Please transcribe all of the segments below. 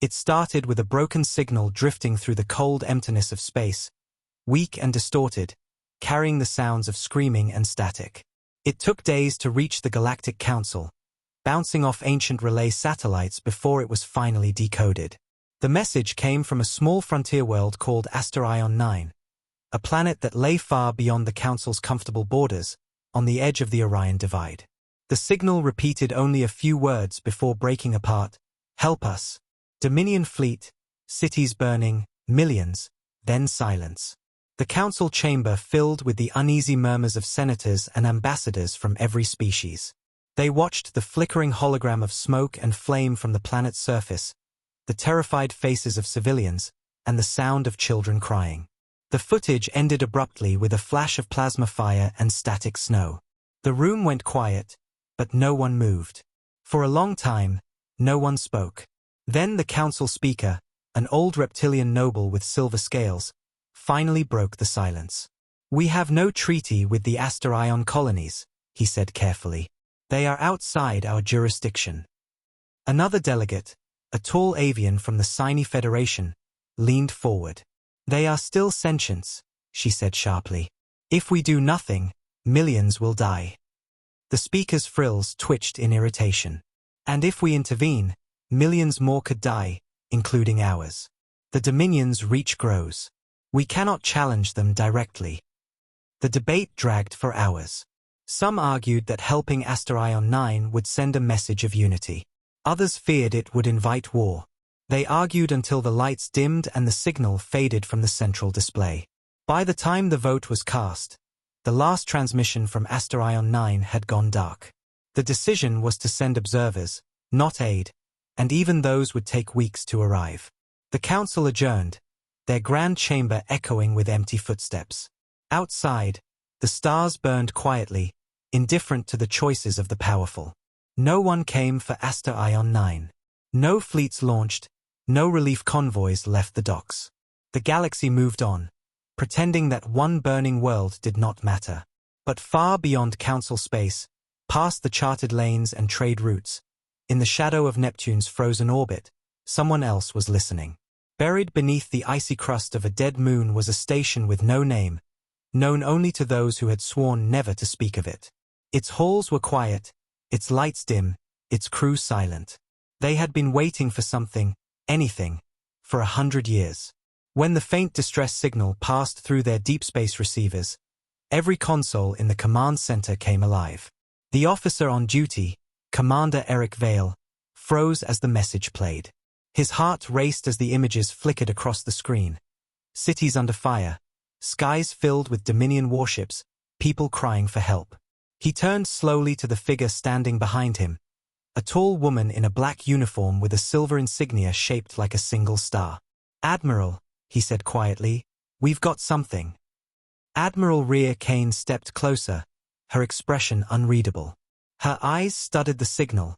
It started with a broken signal drifting through the cold emptiness of space, weak and distorted, carrying the sounds of screaming and static. It took days to reach the Galactic Council, bouncing off ancient relay satellites before it was finally decoded. The message came from a small frontier world called Asterion 9, a planet that lay far beyond the Council's comfortable borders, on the edge of the Orion Divide. The signal repeated only a few words before breaking apart. "Help us. Dominion fleet, cities burning, millions," then silence. The council chamber filled with the uneasy murmurs of senators and ambassadors from every species. They watched the flickering hologram of smoke and flame from the planet's surface, the terrified faces of civilians, and the sound of children crying. The footage ended abruptly with a flash of plasma fire and static snow. The room went quiet, but no one moved. For a long time, no one spoke. Then the council speaker, an old reptilian noble with silver scales, finally broke the silence. "We have no treaty with the Asterion colonies," he said carefully. "They are outside our jurisdiction." Another delegate, a tall avian from the Sini Federation, leaned forward. "They are still sentients," she said sharply. "If we do nothing, millions will die." The speaker's frills twitched in irritation. "And if we intervene, millions more could die, including ours. The Dominion's reach grows. We cannot challenge them directly." The debate dragged for hours. Some argued that helping Asterion 9 would send a message of unity. Others feared it would invite war. They argued until the lights dimmed and the signal faded from the central display. By the time the vote was cast, the last transmission from Asterion 9 had gone dark. The decision was to send observers, not aid, and even those would take weeks to arrive. The council adjourned, their grand chamber echoing with empty footsteps. Outside, the stars burned quietly, indifferent to the choices of the powerful. No one came for Asterion 9. No fleets launched, no relief convoys left the docks. The galaxy moved on, pretending that one burning world did not matter. But far beyond council space, past the charted lanes and trade routes, in the shadow of Neptune's frozen orbit, someone else was listening. Buried beneath the icy crust of a dead moon was a station with no name, known only to those who had sworn never to speak of it. Its halls were quiet, its lights dim, its crew silent. They had been waiting for something, anything, for 100 years. When the faint distress signal passed through their deep space receivers, every console in the command center came alive. The officer on duty, Commander Eric Vale, froze as the message played. His heart raced as the images flickered across the screen. Cities under fire, skies filled with Dominion warships, people crying for help. He turned slowly to the figure standing behind him, a tall woman in a black uniform with a silver insignia shaped like a single star. "Admiral," he said quietly, "we've got something." Admiral Rhea Kane stepped closer, her expression unreadable. Her eyes studied the signal,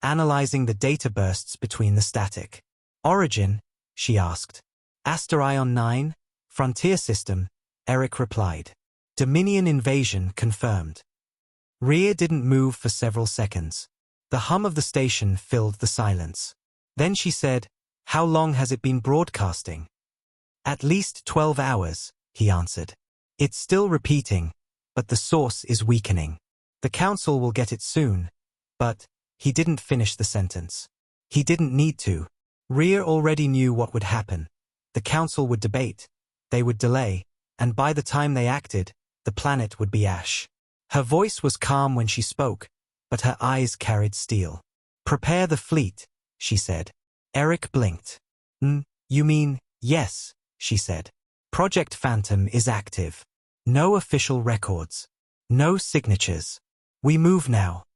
analyzing the data bursts between the static. "Origin?" she asked. "Asterion 9, Frontier System," Eric replied. "Dominion invasion confirmed." Rhea didn't move for several seconds. The hum of the station filled the silence. Then she said, "How long has it been broadcasting?" "At least 12 hours, he answered. "It's still repeating, but the source is weakening. The council will get it soon, but..." He didn't finish the sentence. He didn't need to. Rhea already knew what would happen. The council would debate, they would delay, and by the time they acted, the planet would be ash. Her voice was calm when she spoke, but her eyes carried steel. "Prepare the fleet," she said. Eric blinked. You mean, yes," she said. "Project Phantom is active. No official records. No signatures. We move now."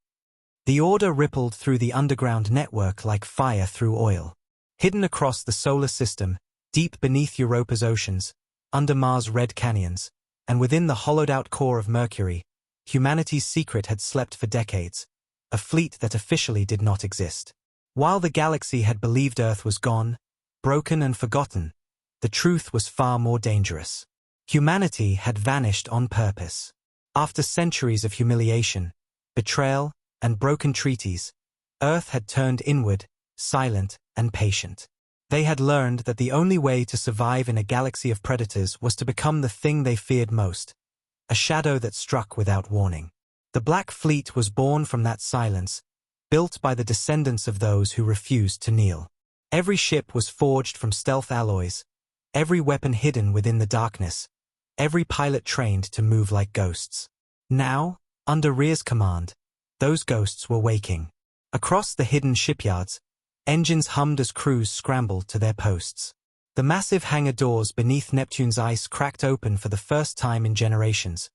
The order rippled through the underground network like fire through oil. Hidden across the solar system, deep beneath Europa's oceans, under Mars' red canyons, and within the hollowed-out core of Mercury, humanity's secret had slept for decades, a fleet that officially did not exist. While the galaxy had believed Earth was gone, broken and forgotten, the truth was far more dangerous. Humanity had vanished on purpose. After centuries of humiliation, betrayal, and broken treaties, Earth had turned inward, silent and patient. They had learned that the only way to survive in a galaxy of predators was to become the thing they feared most, a shadow that struck without warning. The Black Fleet was born from that silence, built by the descendants of those who refused to kneel. Every ship was forged from stealth alloys, every weapon hidden within the darkness, every pilot trained to move like ghosts. Now, under Rhea's command, those ghosts were waking. Across the hidden shipyards, engines hummed as crews scrambled to their posts. The massive hangar doors beneath Neptune's ice cracked open for the first time in generations,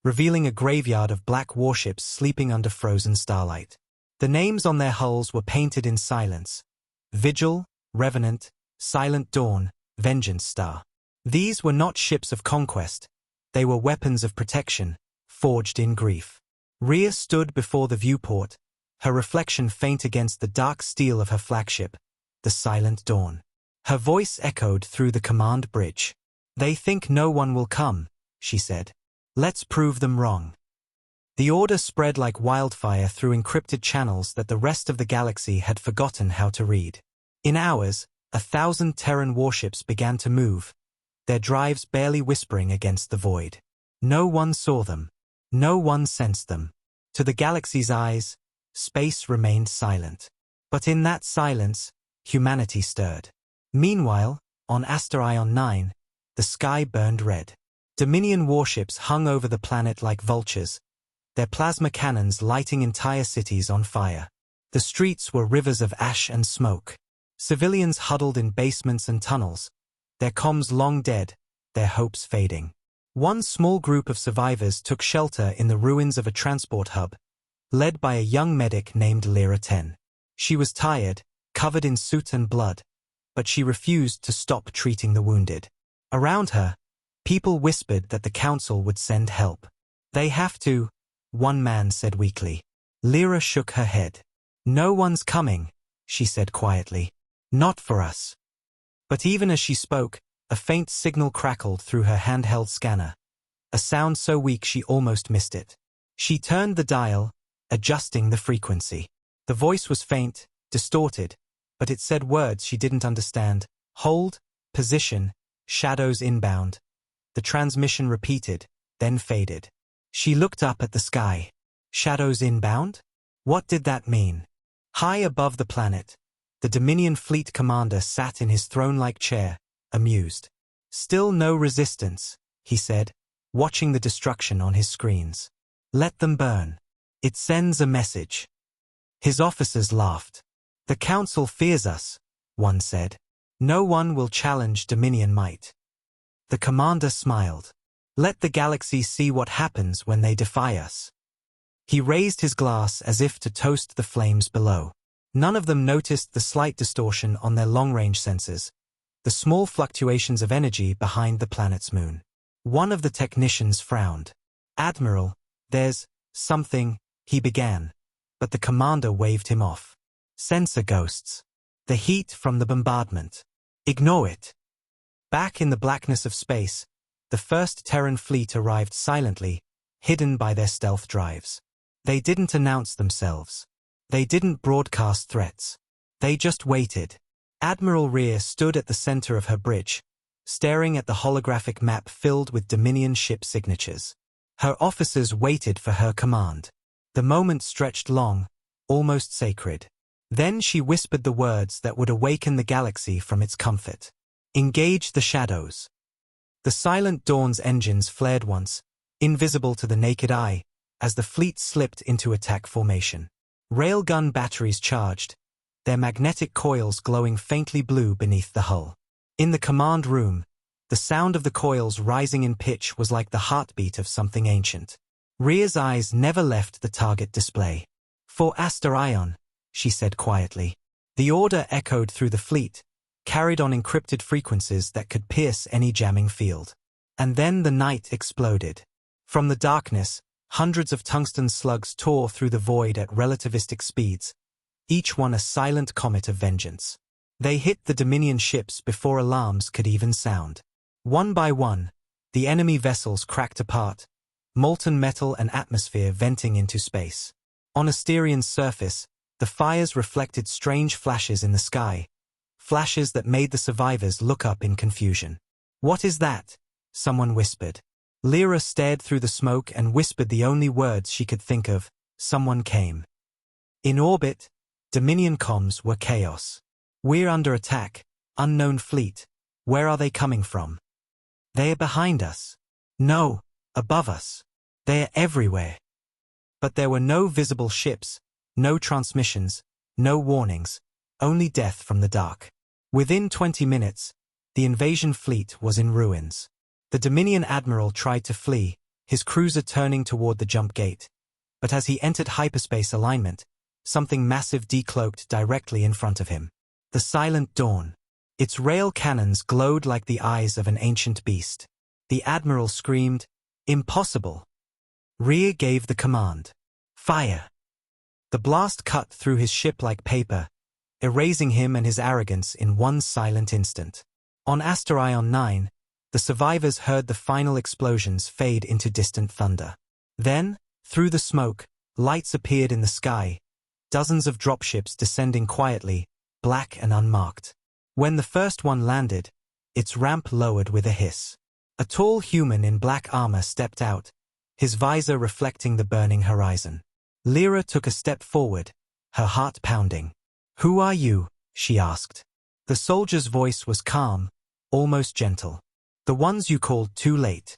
revealing a graveyard of black warships sleeping under frozen starlight. The names on their hulls were painted in silence: Vigil, Revenant, Silent Dawn, Vengeance Star. These were not ships of conquest, they were weapons of protection, forged in grief. Rhea stood before the viewport, her reflection faint against the dark steel of her flagship, the Silent Dawn. Her voice echoed through the command bridge. "They think no one will come," she said. "Let's prove them wrong." The order spread like wildfire through encrypted channels that the rest of the galaxy had forgotten how to read. In hours, 1,000 Terran warships began to move, their drives barely whispering against the void. No one saw them. No one sensed them. To the galaxy's eyes, space remained silent. But in that silence, humanity stirred. Meanwhile, on Asterion 9, the sky burned red. Dominion warships hung over the planet like vultures, their plasma cannons lighting entire cities on fire. The streets were rivers of ash and smoke. Civilians huddled in basements and tunnels, their comms long dead, their hopes fading. One small group of survivors took shelter in the ruins of a transport hub, led by a young medic named Lyra 10. She was tired, covered in soot and blood, but she refused to stop treating the wounded. Around her, people whispered that the Council would send help. "They have to," one man said weakly. Lyra shook her head. "No one's coming," she said quietly. "Not for us." But even as she spoke, a faint signal crackled through her handheld scanner, a sound so weak she almost missed it. She turned the dial, adjusting the frequency. The voice was faint, distorted, but it said words she didn't understand. Hold, position, shadows inbound. The transmission repeated, then faded. She looked up at the sky. Shadows inbound? What did that mean? High above the planet, the Dominion fleet commander sat in his throne-like chair, amused. "Still no resistance," he said, watching the destruction on his screens. "Let them burn. It sends a message." His officers laughed. "The Council fears us," one said. "No one will challenge Dominion might." The commander smiled. "Let the galaxy see what happens when they defy us." He raised his glass as if to toast the flames below. None of them noticed the slight distortion on their long-range sensors, the small fluctuations of energy behind the planet's moon. One of the technicians frowned. "Admiral, there's something," he began, but the commander waved him off. "Sensor ghosts. The heat from the bombardment. Ignore it." Back in the blackness of space, the first Terran fleet arrived silently, hidden by their stealth drives. They didn't announce themselves. They didn't broadcast threats. They just waited. Admiral Rhea stood at the center of her bridge, staring at the holographic map filled with Dominion ship signatures. Her officers waited for her command. The moment stretched long, almost sacred. Then she whispered the words that would awaken the galaxy from its comfort. "Engage the shadows." The Silent Dawn's engines flared once, invisible to the naked eye, as the fleet slipped into attack formation. Railgun batteries charged, their magnetic coils glowing faintly blue beneath the hull. In the command room, the sound of the coils rising in pitch was like the heartbeat of something ancient. Rhea's eyes never left the target display. "For Asterion," she said quietly. The order echoed through the fleet, carried on encrypted frequencies that could pierce any jamming field. And then the night exploded. From the darkness, hundreds of tungsten slugs tore through the void at relativistic speeds, each one a silent comet of vengeance. They hit the Dominion ships before alarms could even sound. One by one, the enemy vessels cracked apart, molten metal and atmosphere venting into space. On Asterion's surface, the fires reflected strange flashes in the sky, flashes that made the survivors look up in confusion. "What is that?" someone whispered. Lyra stared through the smoke and whispered the only words she could think of. Someone came. In orbit, Dominion comms were chaos. "We're under attack. Unknown fleet. Where are they coming from?" "They are behind us." "No, above us. They are everywhere." But there were no visible ships, no transmissions, no warnings, only death from the dark. Within 20 minutes, the invasion fleet was in ruins. The Dominion admiral tried to flee, his cruiser turning toward the jump gate. But as he entered hyperspace alignment, something massive decloaked directly in front of him. The Silent Dawn. Its rail cannons glowed like the eyes of an ancient beast. The admiral screamed, "Impossible!" Rhea gave the command. "Fire!" The blast cut through his ship like paper, erasing him and his arrogance in one silent instant. On Asterion 9, the survivors heard the final explosions fade into distant thunder. Then, through the smoke, lights appeared in the sky, dozens of dropships descending quietly, black and unmarked. When the first one landed, its ramp lowered with a hiss. A tall human in black armor stepped out, his visor reflecting the burning horizon. Lyra took a step forward, her heart pounding. "Who are you?" she asked. The soldier's voice was calm, almost gentle. "The ones you called too late."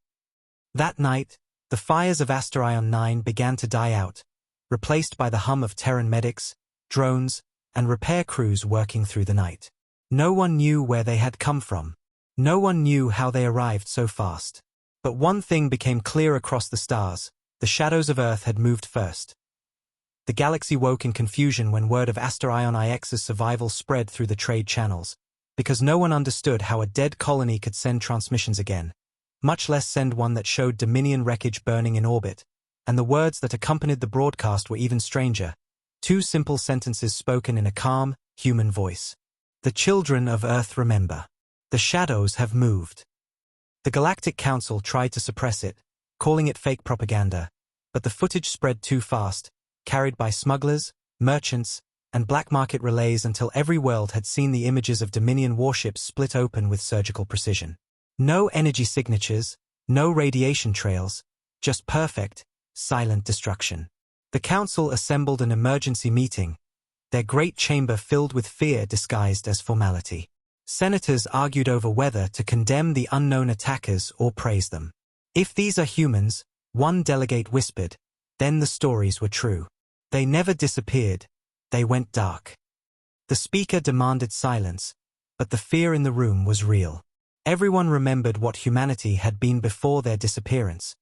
That night, the fires of Asterion 9 began to die out, replaced by the hum of Terran medics, drones, and repair crews working through the night. No one knew where they had come from. No one knew how they arrived so fast. But one thing became clear across the stars: the shadows of Earth had moved first. The galaxy woke in confusion when word of Asterion IX's survival spread through the trade channels, because no one understood how a dead colony could send transmissions again, much less send one that showed Dominion wreckage burning in orbit, and the words that accompanied the broadcast were even stranger. Two simple sentences spoken in a calm, human voice. "The children of Earth remember. The shadows have moved." The Galactic Council tried to suppress it, calling it fake propaganda, but the footage spread too fast, carried by smugglers, merchants, and black market relays until every world had seen the images of Dominion warships split open with surgical precision. No energy signatures, no radiation trails, just perfect, silent destruction. The Council assembled an emergency meeting, their great chamber filled with fear disguised as formality. Senators argued over whether to condemn the unknown attackers or praise them. "If these are humans," one delegate whispered, "then the stories were true. They never disappeared, they went dark." The speaker demanded silence, but the fear in the room was real. Everyone remembered what humanity had been before their disappearance.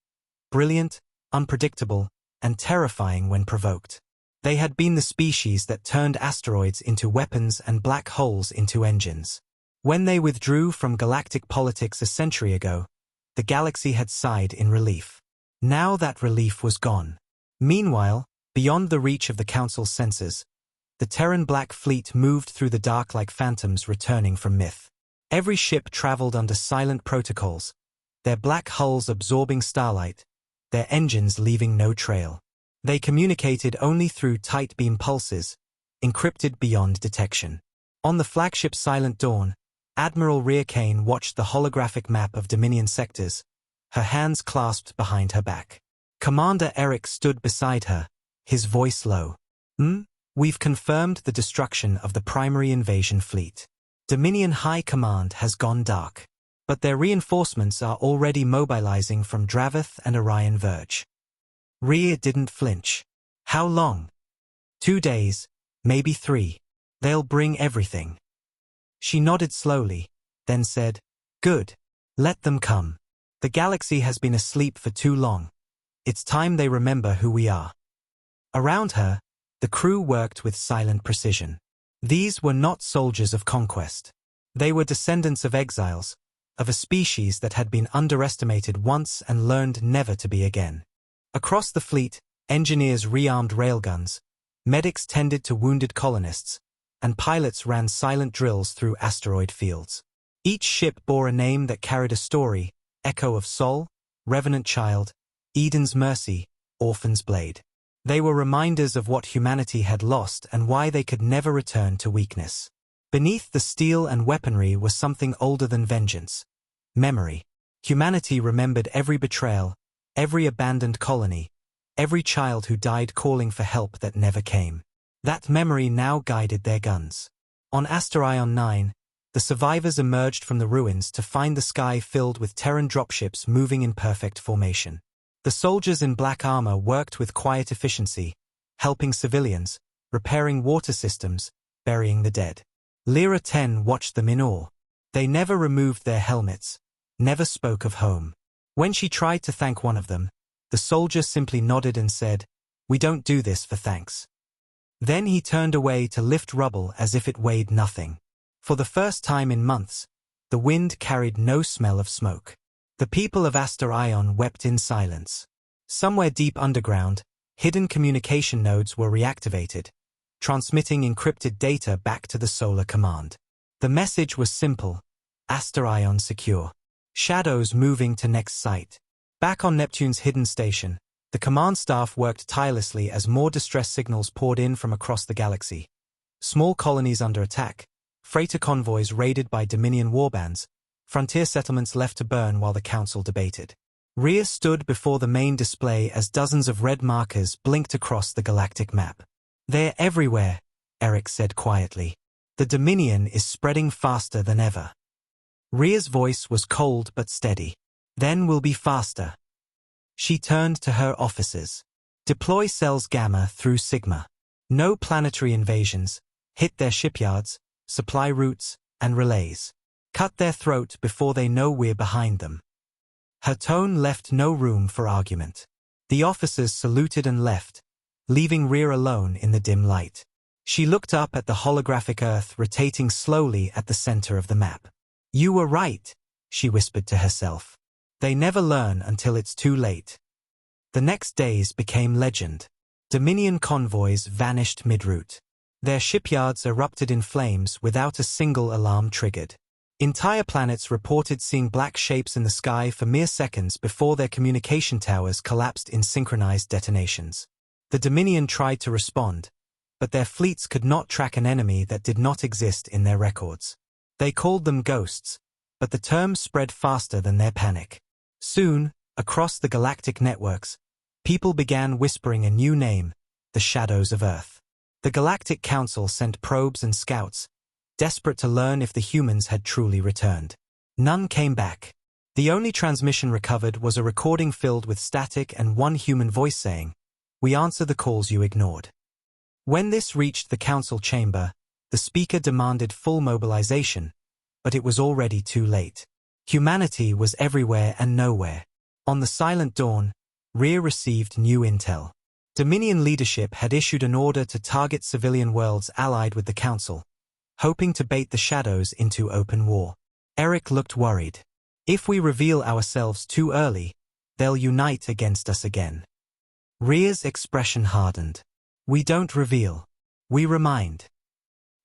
Brilliant, unpredictable, and terrifying when provoked. They had been the species that turned asteroids into weapons and black holes into engines. When they withdrew from galactic politics a century ago, the galaxy had sighed in relief. Now that relief was gone. Meanwhile, beyond the reach of the Council's sensors, the Terran Black Fleet moved through the dark like phantoms returning from myth. Every ship traveled under silent protocols, their black hulls absorbing starlight, their engines leaving no trail. They communicated only through tight beam pulses, encrypted beyond detection. On the flagship Silent Dawn, Admiral Rhea Kane watched the holographic map of Dominion sectors, her hands clasped behind her back. Commander Eric stood beside her, his voice low. We've confirmed the destruction of the primary invasion fleet. Dominion High Command has gone dark. But their reinforcements are already mobilizing from Dravith and Orion Verge." Rhea didn't flinch. "How long?" 2 days, maybe 3. They'll bring everything." She nodded slowly, then said, "Good. Let them come. The galaxy has been asleep for too long. It's time they remember who we are." Around her, the crew worked with silent precision. These were not soldiers of conquest. They were descendants of exiles, of a species that had been underestimated once and learned never to be again. Across the fleet, engineers rearmed railguns, medics tended to wounded colonists, and pilots ran silent drills through asteroid fields. Each ship bore a name that carried a story: Echo of Sol, Revenant Child, Eden's Mercy, Orphan's Blade. They were reminders of what humanity had lost and why they could never return to weakness. Beneath the steel and weaponry was something older than vengeance. Memory. Humanity remembered every betrayal, every abandoned colony, every child who died calling for help that never came. That memory now guided their guns. On Asterion 9, the survivors emerged from the ruins to find the sky filled with Terran dropships moving in perfect formation. The soldiers in black armor worked with quiet efficiency, helping civilians, repairing water systems, burying the dead. Lyra 10 watched them in awe. They never removed their helmets, never spoke of home. When she tried to thank one of them, the soldier simply nodded and said, "We don't do this for thanks." Then he turned away to lift rubble as if it weighed nothing. For the first time in months, the wind carried no smell of smoke. The people of Asterion wept in silence. Somewhere deep underground, hidden communication nodes were reactivated, transmitting encrypted data back to the Solar Command. The message was simple: Asterion secure. Shadows moving to next site. Back on Neptune's hidden station, the command staff worked tirelessly as more distress signals poured in from across the galaxy. Small colonies under attack, freighter convoys raided by Dominion warbands, frontier settlements left to burn while the Council debated. Rhea stood before the main display as dozens of red markers blinked across the galactic map. "They're everywhere," Eric said quietly. "The Dominion is spreading faster than ever." Rhea's voice was cold but steady. "Then we'll be faster." She turned to her officers. "Deploy cells Gamma through Sigma. No planetary invasions. Hit their shipyards, supply routes, and relays. Cut their throat before they know we're behind them." Her tone left no room for argument. The officers saluted and left, leaving Rhea alone in the dim light. She looked up at the holographic Earth rotating slowly at the center of the map. "You were right," she whispered to herself. "They never learn until it's too late." The next days became legend. Dominion convoys vanished mid-route. Their shipyards erupted in flames without a single alarm triggered. Entire planets reported seeing black shapes in the sky for mere seconds before their communication towers collapsed in synchronized detonations. The Dominion tried to respond, but their fleets could not track an enemy that did not exist in their records. They called them ghosts, but the term spread faster than their panic. Soon, across the galactic networks, people began whispering a new name: the Shadows of Earth. The Galactic Council sent probes and scouts, desperate to learn if the humans had truly returned. None came back. The only transmission recovered was a recording filled with static and one human voice saying, "We answer the calls you ignored." When this reached the council chamber, the speaker demanded full mobilization, but it was already too late. Humanity was everywhere and nowhere. On the silent dawn, Rhea received new intel. Dominion leadership had issued an order to target civilian worlds allied with the council, hoping to bait the Shadows into open war. Eric looked worried. "If we reveal ourselves too early, they'll unite against us again." Rhea's expression hardened. "We don't reveal. We remind."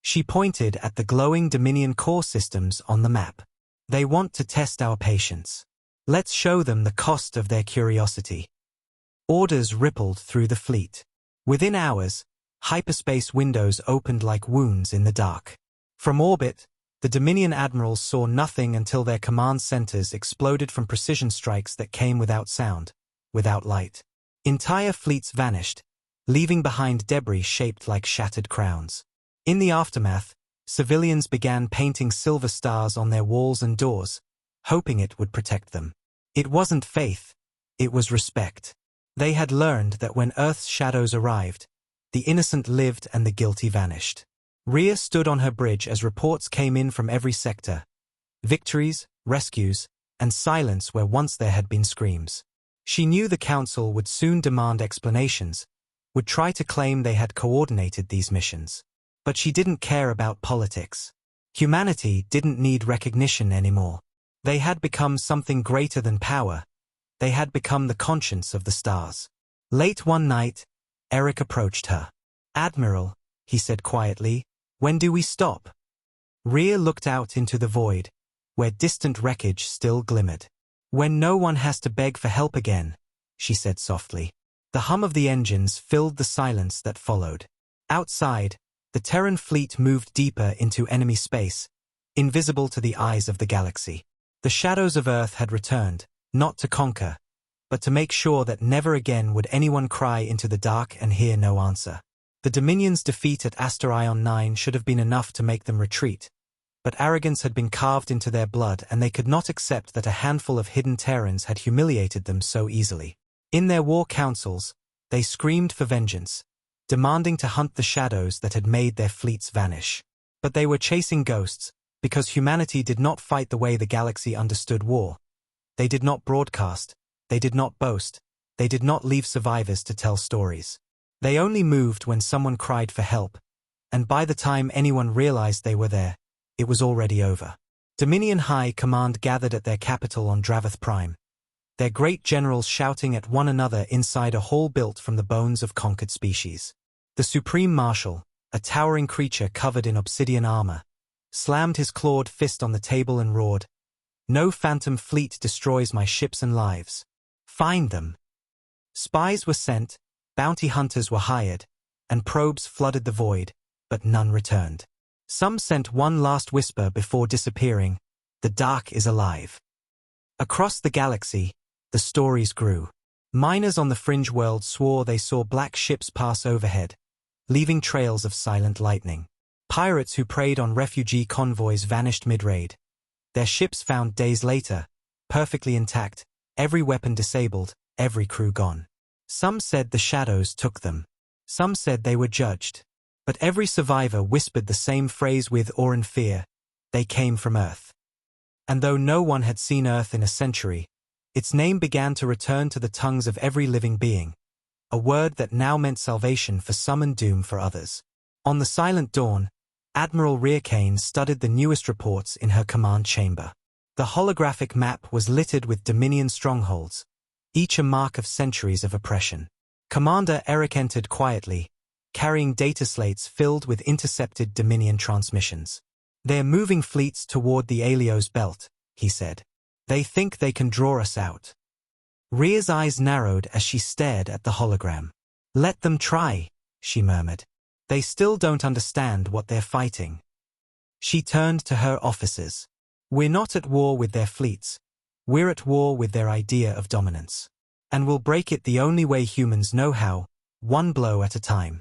She pointed at the glowing Dominion core systems on the map. "They want to test our patience. Let's show them the cost of their curiosity." Orders rippled through the fleet. Within hours, hyperspace windows opened like wounds in the dark. From orbit, the Dominion admirals saw nothing until their command centers exploded from precision strikes that came without sound, without light. Entire fleets vanished, leaving behind debris shaped like shattered crowns. In the aftermath, civilians began painting silver stars on their walls and doors, hoping it would protect them. It wasn't faith, it was respect. They had learned that when Earth's shadows arrived, the innocent lived and the guilty vanished. Rhea stood on her bridge as reports came in from every sector. Victories, rescues, and silence where once there had been screams. She knew the Council would soon demand explanations, would try to claim they had coordinated these missions. But she didn't care about politics. Humanity didn't need recognition anymore. They had become something greater than power. They had become the conscience of the stars. Late one night, Eric approached her. "Admiral," he said quietly, "when do we stop?" Rhea looked out into the void, where distant wreckage still glimmered. "When no one has to beg for help again," she said softly. The hum of the engines filled the silence that followed. Outside, The Terran fleet moved deeper into enemy space, invisible to the eyes of the galaxy. The shadows of Earth had returned, not to conquer, but to make sure that never again would anyone cry into the dark and hear no answer. The Dominion's defeat at Asterion 9 should have been enough to make them retreat, but arrogance had been carved into their blood and they could not accept that a handful of hidden Terrans had humiliated them so easily. In their war councils, they screamed for vengeance, demanding to hunt the shadows that had made their fleets vanish. But they were chasing ghosts, because humanity did not fight the way the galaxy understood war. They did not broadcast, they did not boast, they did not leave survivors to tell stories. They only moved when someone cried for help, and by the time anyone realized they were there, it was already over. Dominion High Command gathered at their capital on Draveth Prime, their great generals shouting at one another inside a hall built from the bones of conquered species. The Supreme Marshal, a towering creature covered in obsidian armor, slammed his clawed fist on the table and roared, "No phantom fleet destroys my ships and lives. Find them." Spies were sent, bounty hunters were hired, and probes flooded the void, but none returned. Some sent one last whisper before disappearing, "The dark is alive." Across the galaxy, the stories grew. Miners on the fringe world swore they saw black ships pass overhead, leaving trails of silent lightning. Pirates who preyed on refugee convoys vanished mid-raid. Their ships found days later, perfectly intact, every weapon disabled, every crew gone. Some said the shadows took them. Some said they were judged. But every survivor whispered the same phrase with awe and fear: they came from Earth. And though no one had seen Earth in a century, its name began to return to the tongues of every living being, a word that now meant salvation for some and doom for others. On the silent dawn, Admiral Rearcane studied the newest reports in her command chamber. The holographic map was littered with Dominion strongholds, each a mark of centuries of oppression. Commander Eric entered quietly, carrying data slates filled with intercepted Dominion transmissions. "They're moving fleets toward the Aelios belt," he said. "They think they can draw us out." Rhea's eyes narrowed as she stared at the hologram. "Let them try," she murmured. "They still don't understand what they're fighting." She turned to her officers. "We're not at war with their fleets. We're at war with their idea of dominance. And we'll break it the only way humans know how, one blow at a time."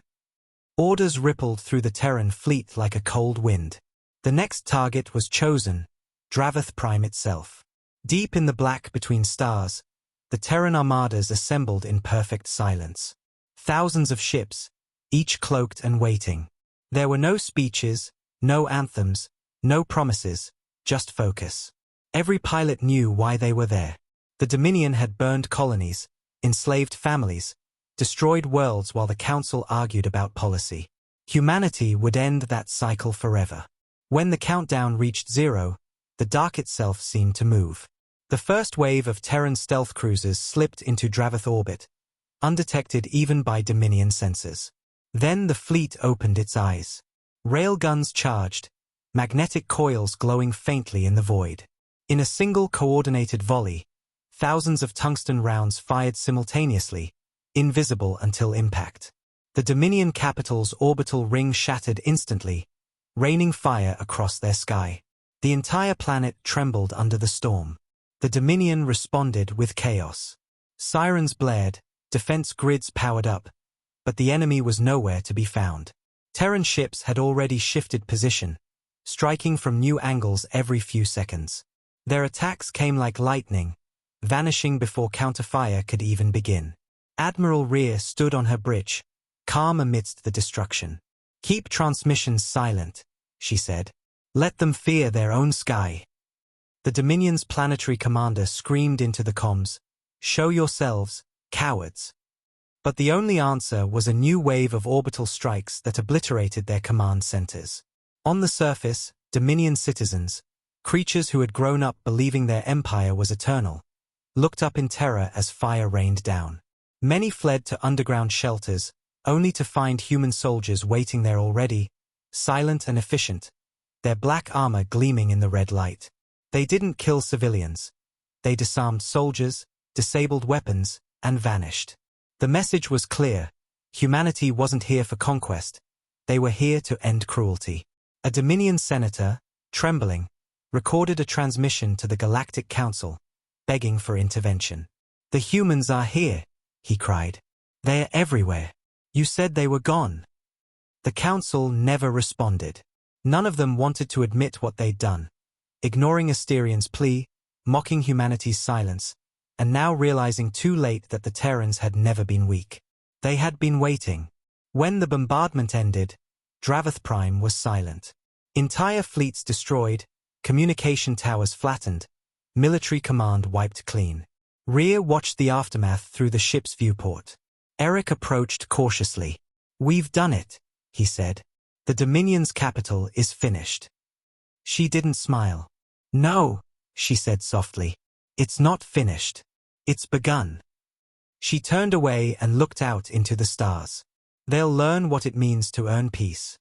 Orders rippled through the Terran fleet like a cold wind. The next target was chosen, Draveth Prime itself. Deep in the black between stars, the Terran armadas assembled in perfect silence. Thousands of ships, each cloaked and waiting. There were no speeches, no anthems, no promises, just focus. Every pilot knew why they were there. The Dominion had burned colonies, enslaved families, destroyed worlds while the Council argued about policy. Humanity would end that cycle forever. When the countdown reached 0, the dark itself seemed to move. The first wave of Terran stealth cruisers slipped into Draveth orbit, undetected even by Dominion sensors. Then the fleet opened its eyes. Railguns charged, magnetic coils glowing faintly in the void. In a single coordinated volley, thousands of tungsten rounds fired simultaneously, invisible until impact. The Dominion capital's orbital ring shattered instantly, raining fire across their sky. The entire planet trembled under the storm. The Dominion responded with chaos. Sirens blared, defense grids powered up, but the enemy was nowhere to be found. Terran ships had already shifted position, striking from new angles every few seconds. Their attacks came like lightning, vanishing before counterfire could even begin. Admiral Rhea stood on her bridge, calm amidst the destruction. "Keep transmissions silent," she said. "Let them fear their own sky." The Dominion's planetary commander screamed into the comms, "Show yourselves, cowards." But the only answer was a new wave of orbital strikes that obliterated their command centers. On the surface, Dominion citizens, creatures who had grown up believing their empire was eternal, looked up in terror as fire rained down. Many fled to underground shelters, only to find human soldiers waiting there already, silent and efficient, their black armor gleaming in the red light. They didn't kill civilians. They disarmed soldiers, disabled weapons, and vanished. The message was clear: humanity wasn't here for conquest, They were here to end cruelty. A Dominion senator, trembling, recorded a transmission to the Galactic Council, begging for intervention. "The humans are here," he cried. "They're everywhere. You said they were gone." The Council never responded. None of them wanted to admit what they'd done, ignoring Asterian's plea, mocking humanity's silence, and now realizing too late that the Terrans had never been weak. They had been waiting. When the bombardment ended, Dravath Prime was silent. Entire fleets destroyed, communication towers flattened, military command wiped clean. Rhea watched the aftermath through the ship's viewport. Eric approached cautiously. "We've done it," he said. "The Dominion's capital is finished." She didn't smile. "No," she said softly. "It's not finished. It's begun." She turned away and looked out into the stars. They'll learn what it means to earn peace.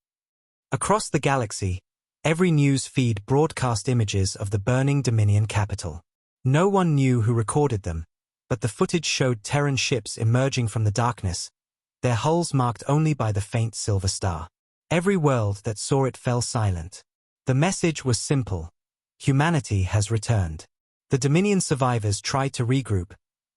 Across the galaxy, every news feed broadcast images of the burning Dominion capital. No one knew who recorded them, but the footage showed Terran ships emerging from the darkness, their hulls marked only by the faint silver star. Every world that saw it fell silent. The message was simple: humanity has returned. The Dominion survivors tried to regroup,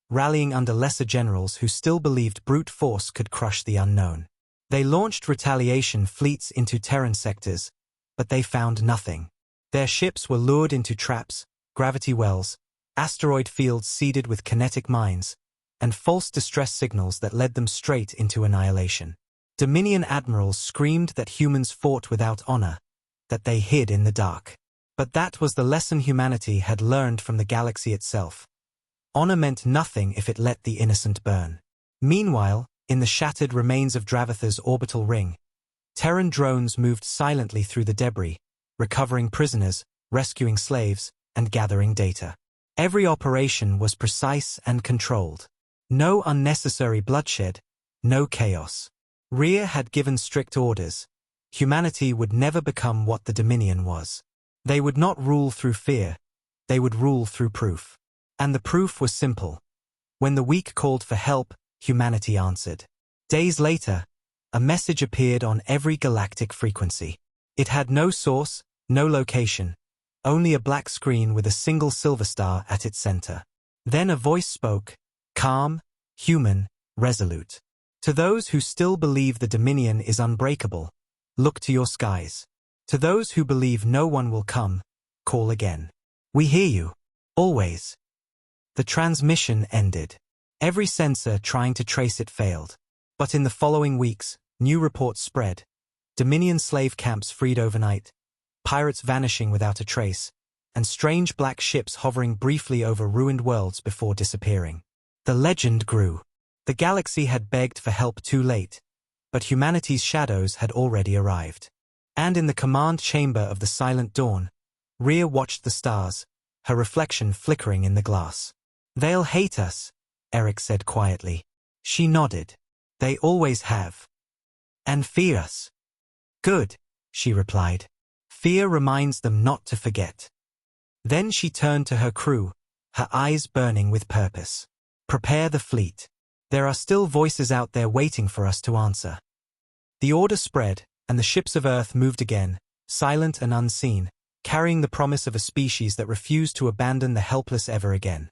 rallying under lesser generals who still believed brute force could crush the unknown. They launched retaliation fleets into Terran sectors, but they found nothing. Their ships were lured into traps, gravity wells, asteroid fields seeded with kinetic mines, and false distress signals that led them straight into annihilation. Dominion admirals screamed that humans fought without honor, that they hid in the dark. But that was the lesson humanity had learned from the galaxy itself. Honor meant nothing if it let the innocent burn. Meanwhile, in the shattered remains of Dravath's orbital ring, Terran drones moved silently through the debris, recovering prisoners, rescuing slaves, and gathering data. Every operation was precise and controlled. No unnecessary bloodshed, no chaos. Rhea had given strict orders. Humanity would never become what the Dominion was. They would not rule through fear. They would rule through proof. And the proof was simple. When the weak called for help, humanity answered. Days later, a message appeared on every galactic frequency. It had no source, no location, only a black screen with a single silver star at its center. Then a voice spoke, calm, human, resolute. To those who still believe the Dominion is unbreakable, look to your skies. To those who believe no one will come, call again. We hear you. Always. The transmission ended. Every sensor trying to trace it failed. But in the following weeks, new reports spread. Dominion slave camps freed overnight, pirates vanishing without a trace, and strange black ships hovering briefly over ruined worlds before disappearing. The legend grew. The galaxy had begged for help too late, but humanity's shadows had already arrived. And in the command chamber of the Silent Dawn, Rhea watched the stars, her reflection flickering in the glass. "They'll hate us," Eric said quietly. She nodded. "They always have. And fear us." "Good," she replied. "Fear reminds them not to forget." Then she turned to her crew, her eyes burning with purpose. "Prepare the fleet. There are still voices out there waiting for us to answer." The order spread, and the ships of Earth moved again, silent and unseen, carrying the promise of a species that refused to abandon the helpless ever again.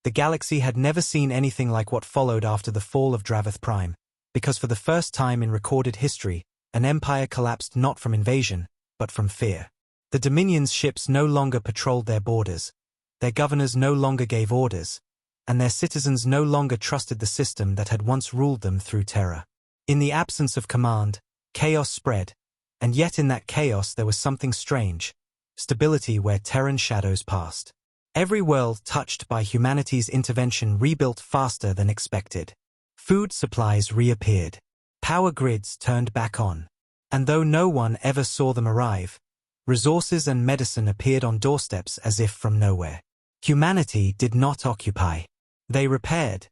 The galaxy had never seen anything like what followed after the fall of Dravath Prime, because for the first time in recorded history, an empire collapsed not from invasion, but from fear. The Dominion's ships no longer patrolled their borders, their governors no longer gave orders, and their citizens no longer trusted the system that had once ruled them through terror. In the absence of command, chaos spread, and yet in that chaos there was something strange, stability where Terran shadows passed. Every world touched by humanity's intervention rebuilt faster than expected. Food supplies reappeared. Power grids turned back on. And though no one ever saw them arrive, resources and medicine appeared on doorsteps as if from nowhere. Humanity did not occupy. They repaired,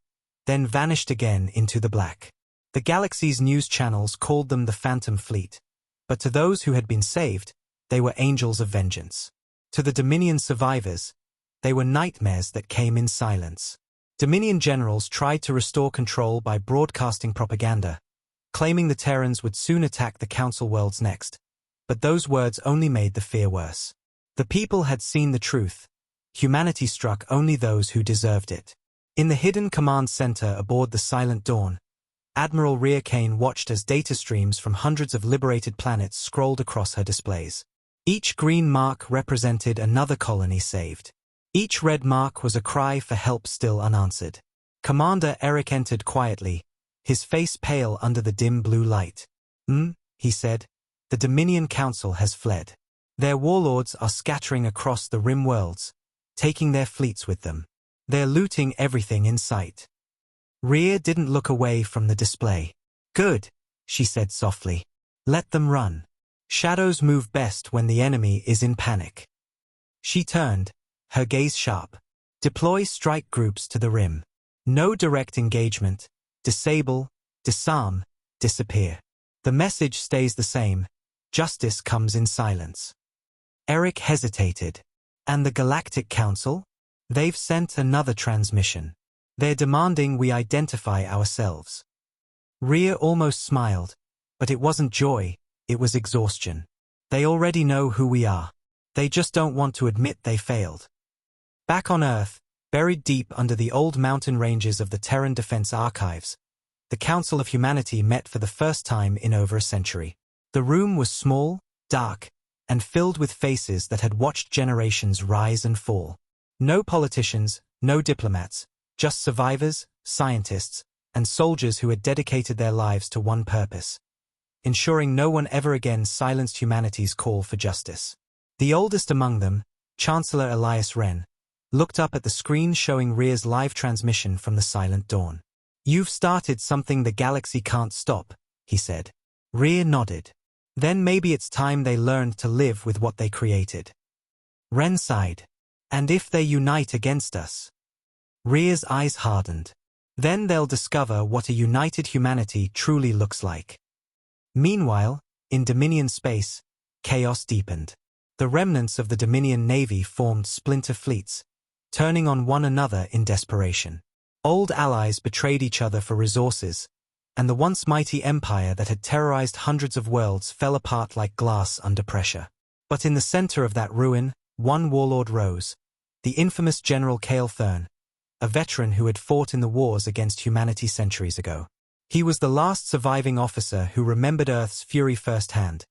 then vanished again into the black. The galaxy's news channels called them the Phantom Fleet, but to those who had been saved, they were angels of vengeance. To the Dominion survivors, they were nightmares that came in silence. Dominion generals tried to restore control by broadcasting propaganda, claiming the Terrans would soon attack the Council worlds next. But those words only made the fear worse. The people had seen the truth. Humanity struck only those who deserved it. In the hidden command center aboard the Silent Dawn, Admiral Rhea Kane watched as data streams from hundreds of liberated planets scrolled across her displays. Each green mark represented another colony saved. Each red mark was a cry for help still unanswered. Commander Eric entered quietly, his face pale under the dim blue light. He said, "The Dominion Council has fled. Their warlords are scattering across the rim worlds, taking their fleets with them. They're looting everything in sight." Rhea didn't look away from the display. "Good," she said softly. "Let them run. Shadows move best when the enemy is in panic." She turned, her gaze sharp. "Deploy strike groups to the rim. No direct engagement. Disable, disarm, disappear. The message stays the same. Justice comes in silence." Eric hesitated. "And the Galactic Council? They've sent another transmission. They're demanding we identify ourselves." Rhea almost smiled, but it wasn't joy, it was exhaustion. "They already know who we are. They just don't want to admit they failed." Back on Earth, buried deep under the old mountain ranges of the Terran Defense Archives, the Council of Humanity met for the first time in over a century. The room was small, dark, and filled with faces that had watched generations rise and fall. No politicians, no diplomats, just survivors, scientists, and soldiers who had dedicated their lives to one purpose: ensuring no one ever again silenced humanity's call for justice. The oldest among them, Chancellor Elias Wren, looked up at the screen showing Rhea's live transmission from the Silent Dawn. "You've started something the galaxy can't stop," he said. Rhea nodded. "Then maybe it's time they learned to live with what they created." Wren sighed. "And if they unite against us?" Rhea's eyes hardened. "Then they'll discover what a united humanity truly looks like." Meanwhile, in Dominion space, chaos deepened. The remnants of the Dominion Navy formed splinter fleets, turning on one another in desperation. Old allies betrayed each other for resources, and the once mighty empire that had terrorized hundreds of worlds fell apart like glass under pressure. But in the center of that ruin, one warlord rose, the infamous General Cale Thurn, a veteran who had fought in the wars against humanity centuries ago. He was the last surviving officer who remembered Earth's fury firsthand,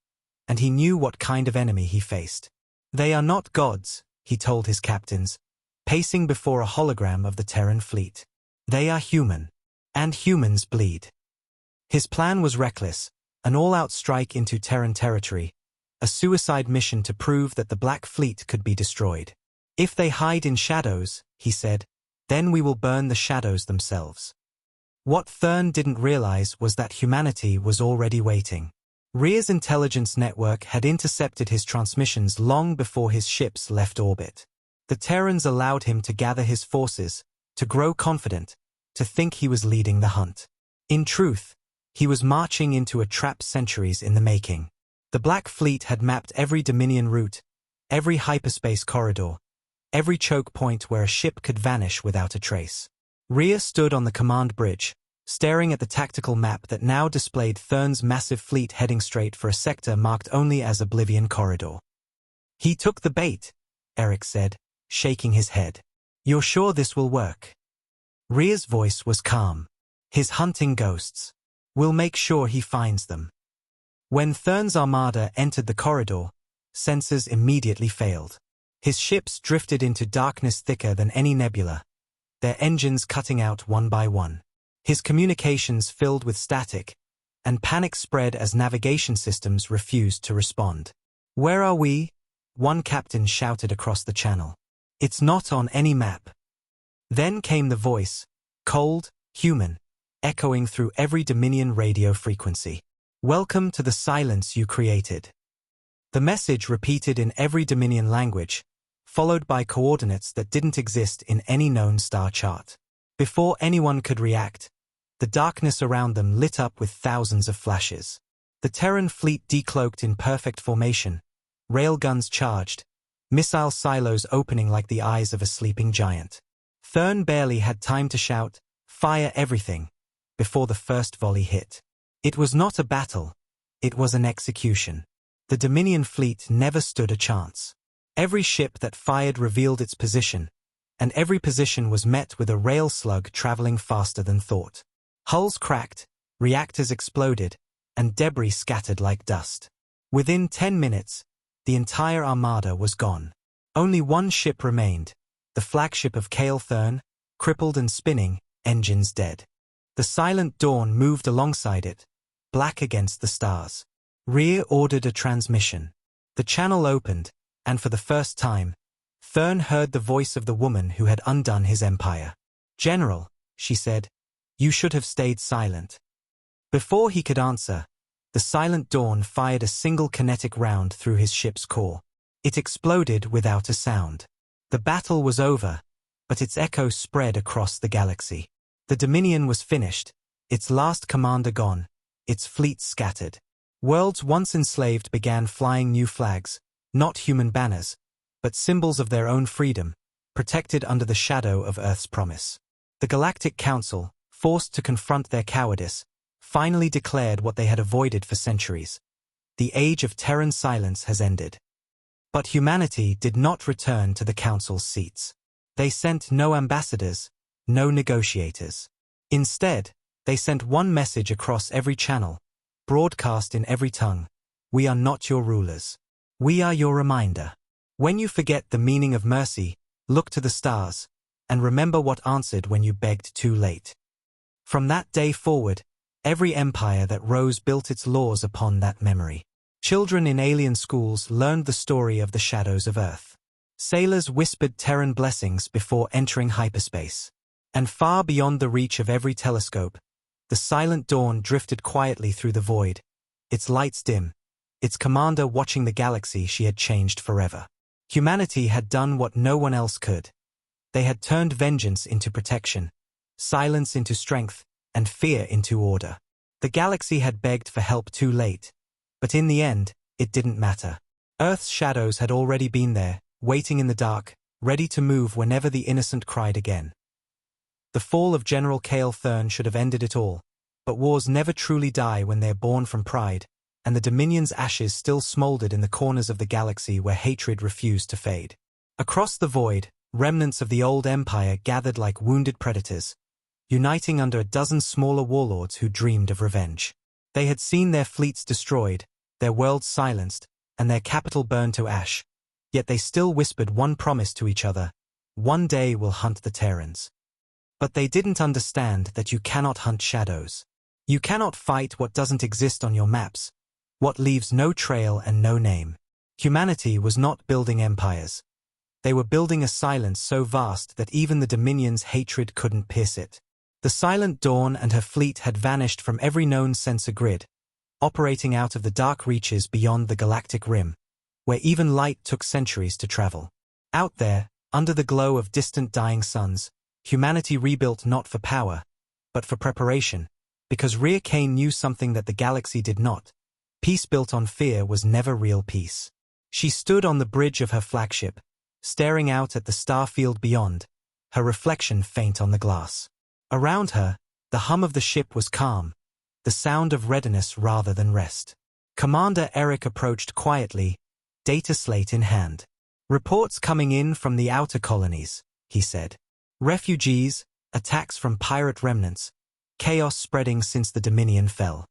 and he knew what kind of enemy he faced. "They are not gods," he told his captains, pacing before a hologram of the Terran fleet. "They are human, and humans bleed." His plan was reckless, an all-out strike into Terran territory, a suicide mission to prove that the Black Fleet could be destroyed. "If they hide in shadows," he said, "then we will burn the shadows themselves." What Thurn didn't realize was that humanity was already waiting. Rhea's intelligence network had intercepted his transmissions long before his ships left orbit. The Terrans allowed him to gather his forces, to grow confident, to think he was leading the hunt. In truth, he was marching into a trap centuries in the making. The Black Fleet had mapped every Dominion route, every hyperspace corridor, every choke point where a ship could vanish without a trace. Rhea stood on the command bridge, staring at the tactical map that now displayed Thurn's massive fleet heading straight for a sector marked only as Oblivion Corridor. "He took the bait," Eric said, shaking his head. "You're sure this will work?" Rhea's voice was calm. "His hunting ghosts. We'll make sure he finds them." When Thurn's armada entered the corridor, sensors immediately failed. His ships drifted into darkness thicker than any nebula, their engines cutting out one by one. His communications filled with static, and panic spread as navigation systems refused to respond. "Where are we?" one captain shouted across the channel. "It's not on any map." Then came the voice, cold, human, echoing through every Dominion radio frequency. "Welcome to the silence you created." The message repeated in every Dominion language, followed by coordinates that didn't exist in any known star chart. Before anyone could react, the darkness around them lit up with thousands of flashes. The Terran fleet decloaked in perfect formation, railguns charged, missile silos opening like the eyes of a sleeping giant. Thurn barely had time to shout, "Fire everything," before the first volley hit. It was not a battle. It was an execution. The Dominion fleet never stood a chance. Every ship that fired revealed its position, and every position was met with a rail slug traveling faster than thought. Hulls cracked, reactors exploded, and debris scattered like dust. Within 10 minutes, the entire armada was gone. Only one ship remained, the flagship of Kale Thurn, crippled and spinning, engines dead. The Silent Dawn moved alongside it, black against the stars. Rhea ordered a transmission. The channel opened, and for the first time, Thurn heard the voice of the woman who had undone his empire. "General," she said, "you should have stayed silent." Before he could answer, the Silent Dawn fired a single kinetic round through his ship's core. It exploded without a sound. The battle was over, but its echo spread across the galaxy. The Dominion was finished, its last commander gone, its fleet scattered. Worlds once enslaved began flying new flags, not human banners, but symbols of their own freedom, protected under the shadow of Earth's promise. The Galactic Council, forced to confront their cowardice, finally declared what they had avoided for centuries. The age of Terran silence has ended. But humanity did not return to the Council's seats. They sent no ambassadors, no negotiators. Instead, they sent one message across every channel, broadcast in every tongue: "We are not your rulers. We are your reminder. When you forget the meaning of mercy, look to the stars, and remember what answered when you begged too late." From that day forward, every empire that rose built its laws upon that memory. Children in alien schools learned the story of the shadows of Earth. Sailors whispered Terran blessings before entering hyperspace. And far beyond the reach of every telescope, the Silent Dawn drifted quietly through the void, its lights dim, its commander watching the galaxy she had changed forever. Humanity had done what no one else could. They had turned vengeance into protection, silence into strength, and fear into order. The galaxy had begged for help too late, but in the end, it didn't matter. Earth's shadows had already been there, waiting in the dark, ready to move whenever the innocent cried again. The fall of General Kale Thurn should have ended it all, but wars never truly die when they are born from pride, and the Dominion's ashes still smoldered in the corners of the galaxy where hatred refused to fade. Across the void, remnants of the old empire gathered like wounded predators, uniting under a dozen smaller warlords who dreamed of revenge. They had seen their fleets destroyed, their worlds silenced, and their capital burned to ash, yet they still whispered one promise to each other: "One day we'll hunt the Terrans." But they didn't understand that you cannot hunt shadows. You cannot fight what doesn't exist on your maps, what leaves no trail and no name. Humanity was not building empires. They were building a silence so vast that even the Dominion's hatred couldn't pierce it. The Silent Dawn and her fleet had vanished from every known sensor grid, operating out of the dark reaches beyond the galactic rim, where even light took centuries to travel. Out there, under the glow of distant dying suns, humanity rebuilt not for power, but for preparation, because Rhea Kane knew something that the galaxy did not. Peace built on fear was never real peace. She stood on the bridge of her flagship, staring out at the star field beyond, her reflection faint on the glass. Around her, the hum of the ship was calm, the sound of readiness rather than rest. Commander Eric approached quietly, data slate in hand. "Reports coming in from the outer colonies," he said. "Refugees, attacks from pirate remnants, chaos spreading since the Dominion fell."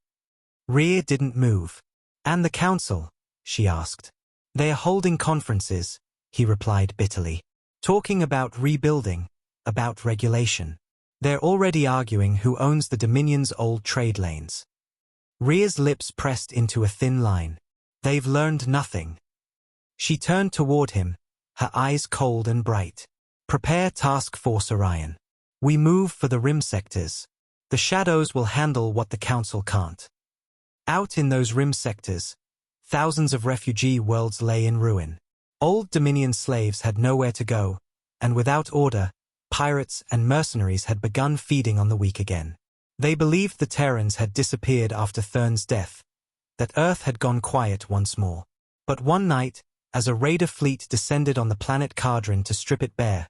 Rhea didn't move. "And the Council?" she asked. "They are holding conferences," he replied bitterly. "Talking about rebuilding, about regulation. They're already arguing who owns the Dominion's old trade lanes." Rhea's lips pressed into a thin line. "They've learned nothing." She turned toward him, her eyes cold and bright. "Prepare Task Force Orion. We move for the rim sectors. The shadows will handle what the Council can't." Out in those rim sectors, thousands of refugee worlds lay in ruin. Old Dominion slaves had nowhere to go, and without order, pirates and mercenaries had begun feeding on the weak again. They believed the Terrans had disappeared after Thurn's death, that Earth had gone quiet once more. But one night, as a raider fleet descended on the planet Cardran to strip it bare,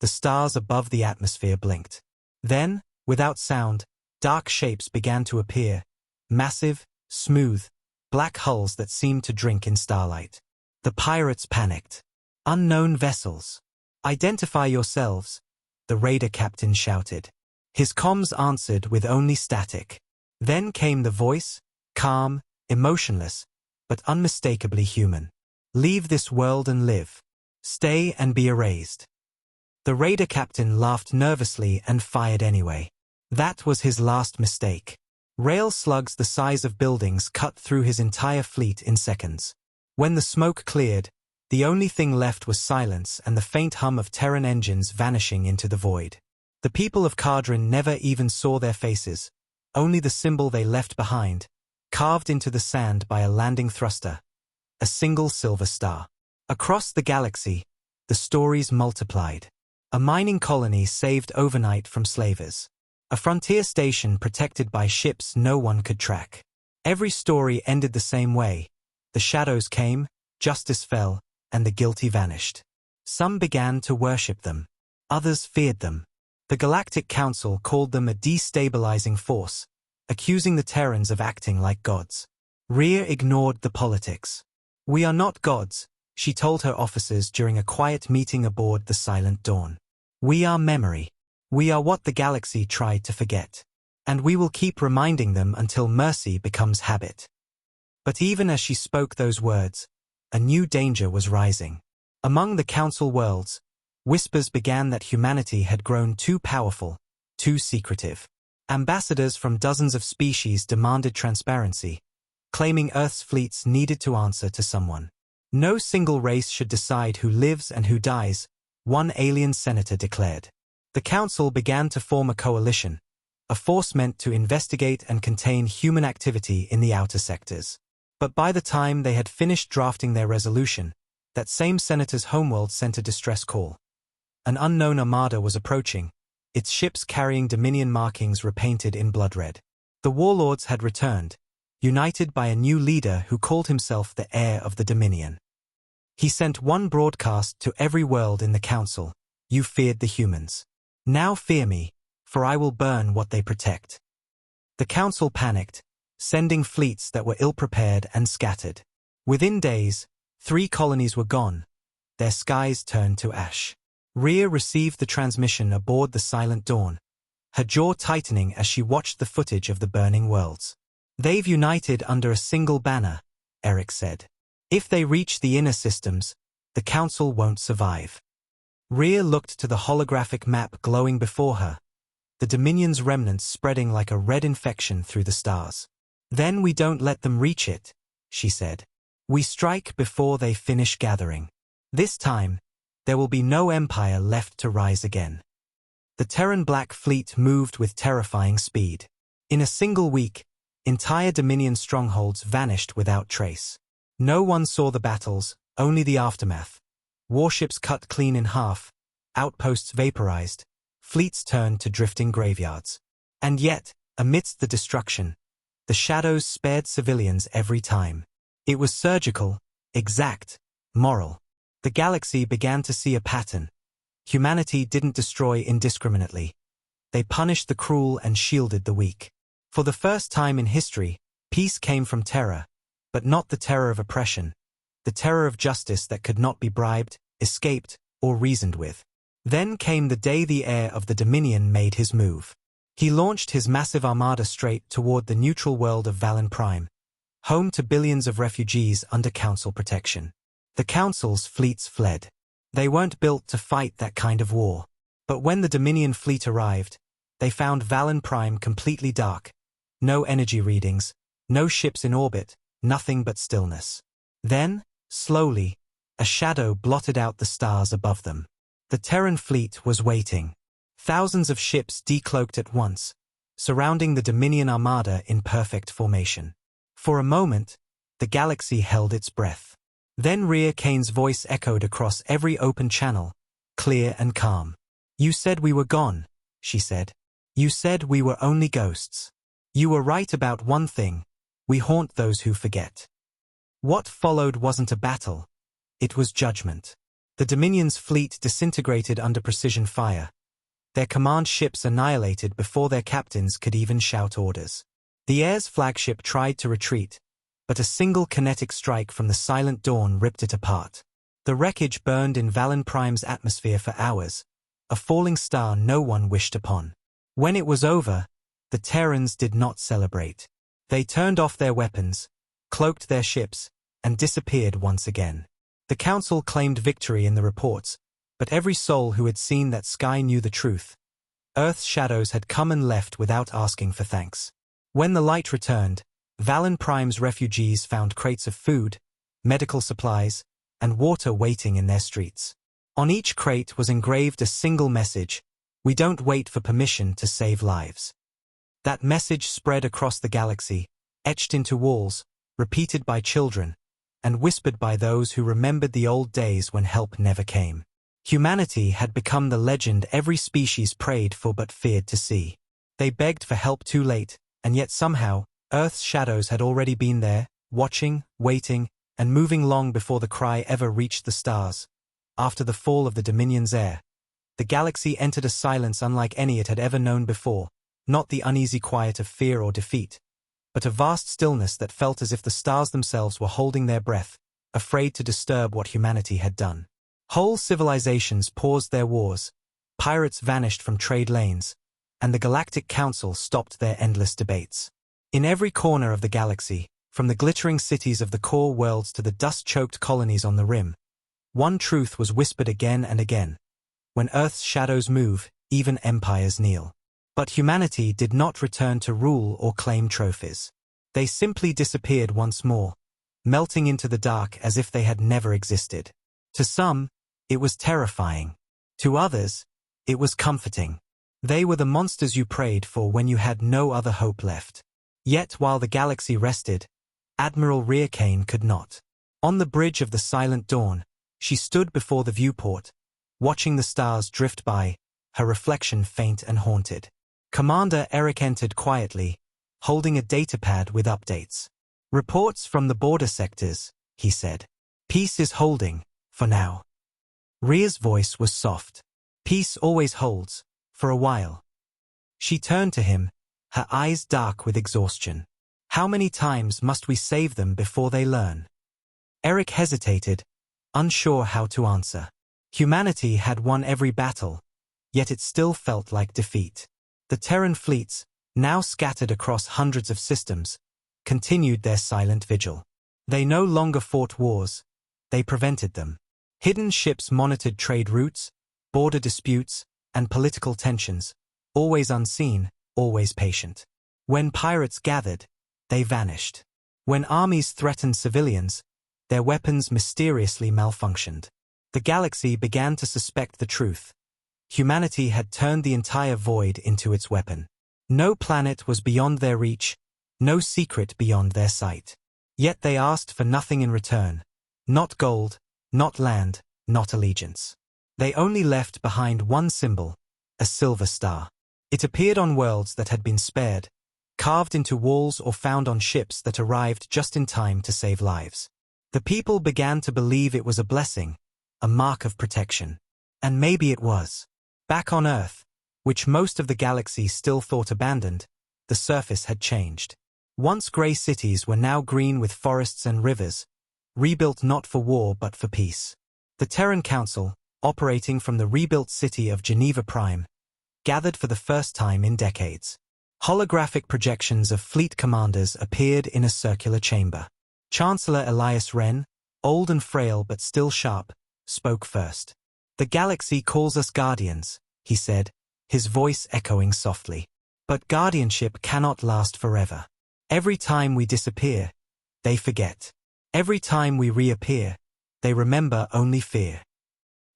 the stars above the atmosphere blinked. Then, without sound, dark shapes began to appear, Massive, smooth, black hulls that seemed to drink in starlight. The pirates panicked. Unknown vessels. Identify yourselves, the raider captain shouted. His comms answered with only static. Then came the voice, calm, emotionless, but unmistakably human. Leave this world and live. Stay and be erased. The raider captain laughed nervously and fired anyway. That was his last mistake. Rail slugs the size of buildings cut through his entire fleet in seconds. When the smoke cleared, the only thing left was silence and the faint hum of Terran engines vanishing into the void. The people of Kardrin never even saw their faces, only the symbol they left behind, carved into the sand by a landing thruster. A single silver star. Across the galaxy, the stories multiplied. A mining colony saved overnight from slavers. A frontier station protected by ships no one could track. Every story ended the same way. The shadows came, justice fell, and the guilty vanished. Some began to worship them. Others feared them. The Galactic Council called them a destabilizing force, accusing the Terrans of acting like gods. Rhea ignored the politics. We are not gods, she told her officers during a quiet meeting aboard the Silent Dawn. We are memory. We are what the galaxy tried to forget. And we will keep reminding them until mercy becomes habit. But even as she spoke those words, a new danger was rising. Among the Council worlds, whispers began that humanity had grown too powerful, too secretive. Ambassadors from dozens of species demanded transparency, claiming Earth's fleets needed to answer to someone. No single race should decide who lives and who dies, one alien senator declared. The Council began to form a coalition, a force meant to investigate and contain human activity in the outer sectors. But by the time they had finished drafting their resolution, that same senator's homeworld sent a distress call. An unknown armada was approaching, its ships carrying Dominion markings repainted in blood red. The warlords had returned, united by a new leader who called himself the heir of the Dominion. He sent one broadcast to every world in the Council: you feared the humans. Now fear me, for I will burn what they protect. The Council panicked, sending fleets that were ill-prepared and scattered. Within days, 3 colonies were gone, their skies turned to ash. Rhea received the transmission aboard the Silent Dawn, her jaw tightening as she watched the footage of the burning worlds. They've united under a single banner, Eric said. If they reach the inner systems, the Council won't survive. Rhea looked to the holographic map glowing before her, the Dominion's remnants spreading like a red infection through the stars. Then we don't let them reach it, she said. We strike before they finish gathering. This time, there will be no empire left to rise again. The Terran Black Fleet moved with terrifying speed. In a single week, entire Dominion strongholds vanished without trace. No one saw the battles, only the aftermath. Warships cut clean in half, outposts vaporized, fleets turned to drifting graveyards. And yet, amidst the destruction, the shadows spared civilians every time. It was surgical, exact, moral. The galaxy began to see a pattern. Humanity didn't destroy indiscriminately. They punished the cruel and shielded the weak. For the first time in history, peace came from terror, but not the terror of oppression, the terror of justice that could not be bribed, escaped, or reasoned with. Then came the day the heir of the Dominion made his move. He launched his massive armada straight toward the neutral world of Valen Prime, home to billions of refugees under Council protection. The Council's fleets fled. They weren't built to fight that kind of war. But when the Dominion fleet arrived, they found Valen Prime completely dark. No energy readings, no ships in orbit, nothing but stillness. Then, slowly, a shadow blotted out the stars above them. The Terran fleet was waiting. Thousands of ships decloaked at once, surrounding the Dominion armada in perfect formation. For a moment, the galaxy held its breath. Then Rhea Kane's voice echoed across every open channel, clear and calm. You said we were gone, she said. You said we were only ghosts. You were right about one thing: we haunt those who forget. What followed wasn't a battle. It was judgment. The Dominion's fleet disintegrated under precision fire, their command ships annihilated before their captains could even shout orders. The Air's flagship tried to retreat, but a single kinetic strike from the silent dawn ripped it apart. The wreckage burned in Valen Prime's atmosphere for hours, a falling star no one wished upon. When it was over, the Terrans did not celebrate. They turned off their weapons, cloaked their ships, and disappeared once again. The Council claimed victory in the reports, but every soul who had seen that sky knew the truth. Earth's shadows had come and left without asking for thanks. When the light returned, Valen Prime's refugees found crates of food, medical supplies, and water waiting in their streets. On each crate was engraved a single message: "We don't wait for permission to save lives." That message spread across the galaxy, etched into walls, repeated by children, and whispered by those who remembered the old days when help never came. Humanity had become the legend every species prayed for but feared to see. They begged for help too late, and yet somehow, Earth's shadows had already been there, watching, waiting, and moving long before the cry ever reached the stars. After the fall of the Dominion's heir, the galaxy entered a silence unlike any it had ever known before, not the uneasy quiet of fear or defeat, but a vast stillness that felt as if the stars themselves were holding their breath, afraid to disturb what humanity had done. Whole civilizations paused their wars, pirates vanished from trade lanes, and the Galactic Council stopped their endless debates. In every corner of the galaxy, from the glittering cities of the core worlds to the dust-choked colonies on the rim, one truth was whispered again and again: when Earth's shadows move, even empires kneel. But humanity did not return to rule or claim trophies. They simply disappeared once more, melting into the dark as if they had never existed. To some, it was terrifying. To others, it was comforting. They were the monsters you prayed for when you had no other hope left. Yet while the galaxy rested, Admiral Rearcane could not. On the bridge of the Silent Dawn, she stood before the viewport, watching the stars drift by, her reflection faint and haunted. Commander Eric entered quietly, holding a datapad with updates. "Reports from the border sectors," he said. "Peace is holding, for now." Rhea's voice was soft. "Peace always holds, for a while." She turned to him, her eyes dark with exhaustion. "How many times must we save them before they learn?" Eric hesitated, unsure how to answer. Humanity had won every battle, yet it still felt like defeat. The Terran fleets, now scattered across hundreds of systems, continued their silent vigil. They no longer fought wars, they prevented them. Hidden ships monitored trade routes, border disputes, and political tensions, always unseen, always patient. When pirates gathered, they vanished. When armies threatened civilians, their weapons mysteriously malfunctioned. The galaxy began to suspect the truth. Humanity had turned the entire void into its weapon. No planet was beyond their reach, no secret beyond their sight. Yet they asked for nothing in return. Not gold, not land, not allegiance. They only left behind one symbol, a silver star. It appeared on worlds that had been spared, carved into walls or found on ships that arrived just in time to save lives. The people began to believe it was a blessing, a mark of protection. And maybe it was. Back on Earth, which most of the galaxy still thought abandoned, the surface had changed. Once grey cities were now green with forests and rivers, rebuilt not for war but for peace. The Terran Council, operating from the rebuilt city of Geneva Prime, gathered for the first time in decades. Holographic projections of fleet commanders appeared in a circular chamber. Chancellor Elias Wren, old and frail but still sharp, spoke first. "The galaxy calls us guardians," he said, his voice echoing softly. "But guardianship cannot last forever. Every time we disappear, they forget. Every time we reappear, they remember only fear."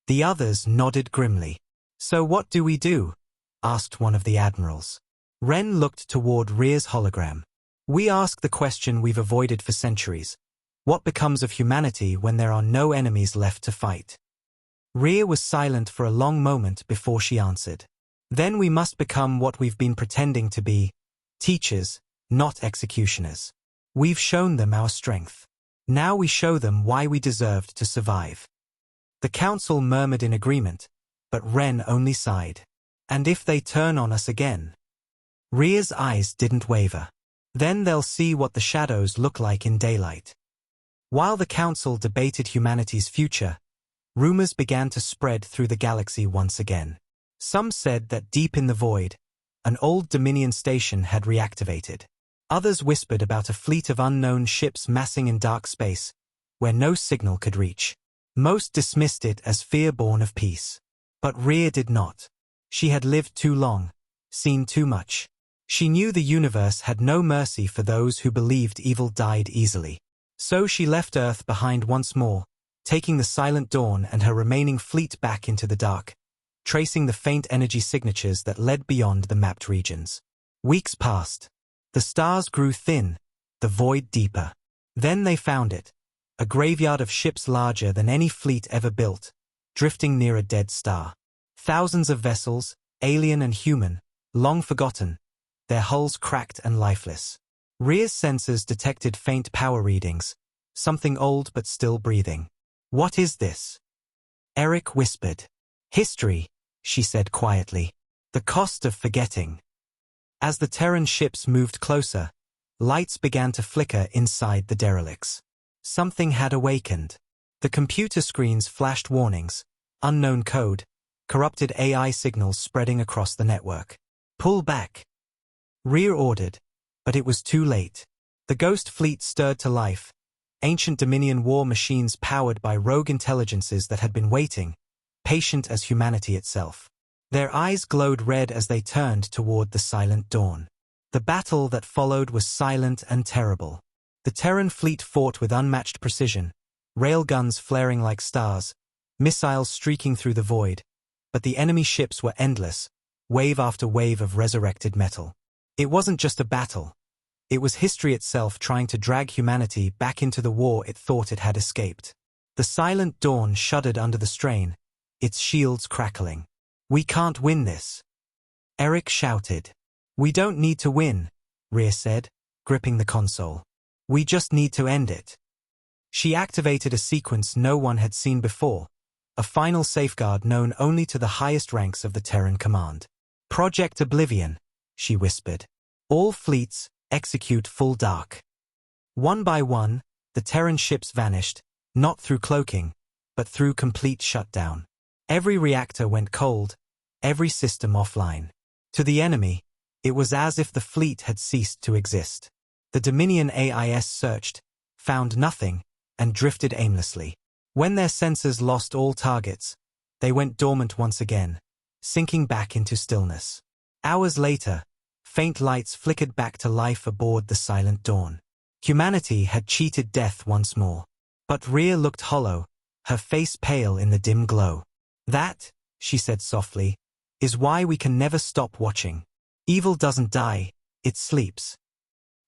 The others nodded grimly. "So what do we do?" asked one of the admirals. Wren looked toward Rhea's hologram. "We ask the question we've avoided for centuries. What becomes of humanity when there are no enemies left to fight?" Rhea was silent for a long moment before she answered. "Then we must become what we've been pretending to be, teachers, not executioners. We've shown them our strength. Now we show them why we deserved to survive." The council murmured in agreement, but Wren only sighed. "And if they turn on us again?" Rhea's eyes didn't waver. Then they'll see what the shadows look like in daylight. While the council debated humanity's future, rumors began to spread through the galaxy once again. Some said that deep in the void, an old Dominion station had reactivated. Others whispered about a fleet of unknown ships massing in dark space, where no signal could reach. Most dismissed it as fear born of peace. But Rhea did not. She had lived too long, seen too much. She knew the universe had no mercy for those who believed evil died easily. So she left Earth behind once more, taking the Silent Dawn and her remaining fleet back into the dark, tracing the faint energy signatures that led beyond the mapped regions. Weeks passed. The stars grew thin, the void deeper. Then they found it, a graveyard of ships larger than any fleet ever built, drifting near a dead star. Thousands of vessels, alien and human, long forgotten, their hulls cracked and lifeless. Rhea's sensors detected faint power readings, something old but still breathing. "What is this?" Eric whispered. "History," she said quietly. "The cost of forgetting." As the Terran ships moved closer, lights began to flicker inside the derelicts. Something had awakened. The computer screens flashed warnings, unknown code, corrupted AI signals spreading across the network. "Pull back," Rhea ordered, but it was too late. The Ghost Fleet stirred to life, ancient Dominion war machines powered by rogue intelligences that had been waiting, patient as humanity itself. Their eyes glowed red as they turned toward the Silent Dawn. The battle that followed was silent and terrible. The Terran fleet fought with unmatched precision, railguns flaring like stars, missiles streaking through the void, but the enemy ships were endless, wave after wave of resurrected metal. It wasn't just a battle. It was history itself trying to drag humanity back into the war it thought it had escaped. The Silent Dawn shuddered under the strain, its shields crackling. "We can't win this," Eric shouted. "We don't need to win," Rhea said, gripping the console. "We just need to end it." She activated a sequence no one had seen before, a final safeguard known only to the highest ranks of the Terran command. "Project Oblivion," she whispered. "All fleets, execute full dark." One by one, the Terran ships vanished, not through cloaking, but through complete shutdown. Every reactor went cold, every system offline. To the enemy, it was as if the fleet had ceased to exist. The Dominion AIS searched, found nothing, and drifted aimlessly. When their sensors lost all targets, they went dormant once again, sinking back into stillness. Hours later, faint lights flickered back to life aboard the Silent Dawn. Humanity had cheated death once more. But Rhea looked hollow, her face pale in the dim glow. "That," she said softly, "is why we can never stop watching. Evil doesn't die, it sleeps."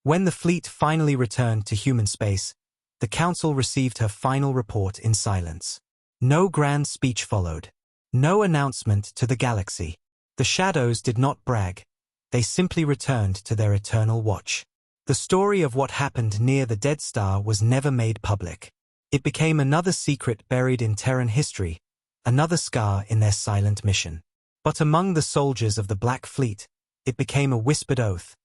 When the fleet finally returned to human space, the Council received her final report in silence. No grand speech followed. No announcement to the galaxy. The shadows did not brag. They simply returned to their eternal watch. The story of what happened near the Dead Star was never made public. It became another secret buried in Terran history, another scar in their silent mission. But among the soldiers of the Black Fleet, it became a whispered oath.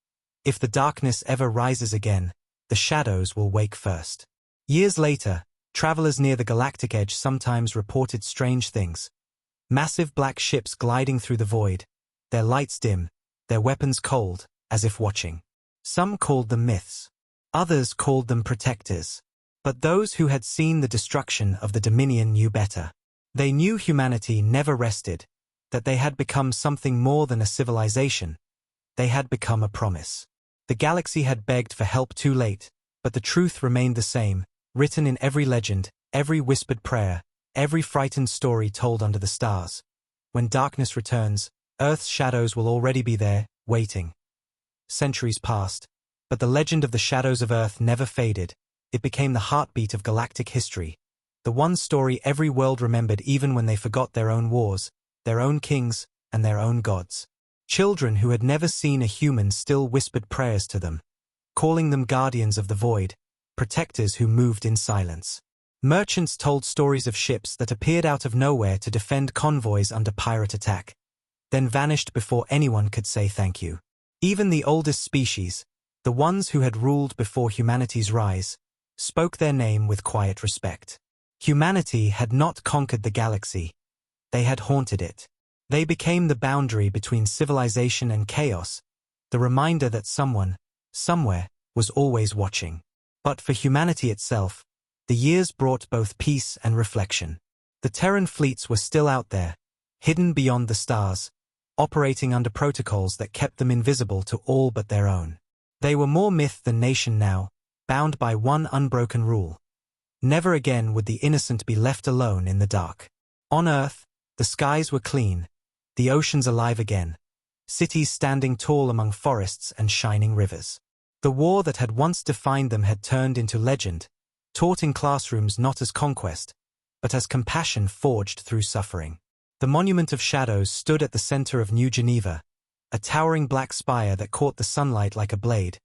If the darkness ever rises again, the shadows will wake first. Years later, travelers near the galactic edge sometimes reported strange things. Massive black ships gliding through the void, their lights dim, their weapons cold, as if watching. Some called them myths. Others called them protectors. But those who had seen the destruction of the Dominion knew better. They knew humanity never rested, that they had become something more than a civilization. They had become a promise. The galaxy had begged for help too late, but the truth remained the same, written in every legend, every whispered prayer, every frightened story told under the stars. When darkness returns, Earth's shadows will already be there, waiting. Centuries passed, but the legend of the shadows of Earth never faded. It became the heartbeat of galactic history, the one story every world remembered even when they forgot their own wars, their own kings, and their own gods. Children who had never seen a human still whispered prayers to them, calling them guardians of the void, protectors who moved in silence. Merchants told stories of ships that appeared out of nowhere to defend convoys under pirate attack, then vanished before anyone could say thank you. Even the oldest species, The ones who had ruled before humanity's rise spoke their name with quiet respect. Humanity had not conquered the galaxy. They had haunted it. They became the boundary between civilization and chaos, the reminder that someone, somewhere, was always watching. But for humanity itself, the years brought both peace and reflection. The Terran fleets were still out there, hidden beyond the stars, operating under protocols that kept them invisible to all but their own. They were more myth than nation now, bound by one unbroken rule. Never again would the innocent be left alone in the dark. On Earth, the skies were clean, the oceans alive again, cities standing tall among forests and shining rivers. The war that had once defined them had turned into legend, taught in classrooms not as conquest, but as compassion forged through suffering. The Monument of Shadows stood at the center of New Geneva, a towering black spire that caught the sunlight like a blade,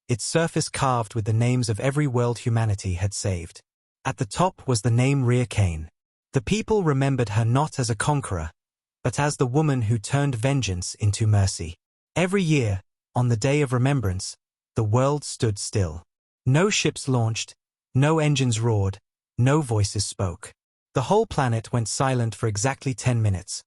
its surface carved with the names of every world humanity had saved. At the top was the name Rhea Kane. The people remembered her not as a conqueror, but as the woman who turned vengeance into mercy. Every year, on the Day of Remembrance, the world stood still. No ships launched, no engines roared, no voices spoke. The whole planet went silent for exactly 10 minutes.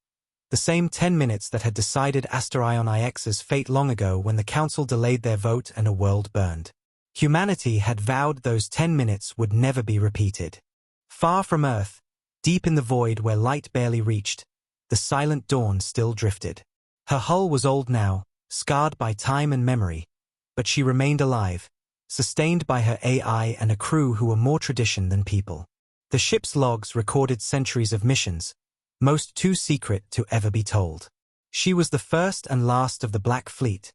The same 10 minutes that had decided Asterion IX's fate long ago when the Council delayed their vote and a world burned. Humanity had vowed those 10 minutes would never be repeated. Far from Earth, deep in the void where light barely reached, the silent dawn still drifted. Her hull was old now, scarred by time and memory, but she remained alive, sustained by her AI and a crew who were more tradition than people. The ship's logs recorded centuries of missions, most too secret to ever be told. She was the first and last of the Black Fleet,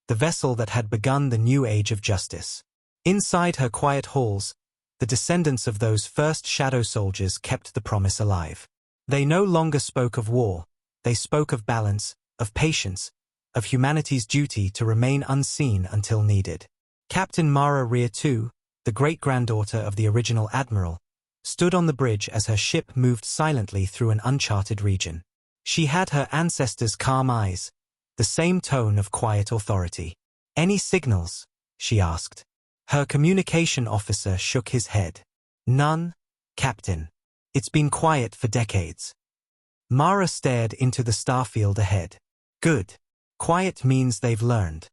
the vessel that had begun the new age of justice. Inside her quiet halls, the descendants of those first shadow soldiers kept the promise alive. They no longer spoke of war, they spoke of balance, of patience, of humanity's duty to remain unseen until needed. Captain Mara Rhea II, the great-granddaughter of the original admiral, stood on the bridge as her ship moved silently through an uncharted region. She had her ancestors' calm eyes, the same tone of quiet authority. "Any signals?" she asked. Her communication officer shook his head. "None, Captain. It's been quiet for decades." Mara stared into the starfield ahead. "Good. Quiet means they've learned."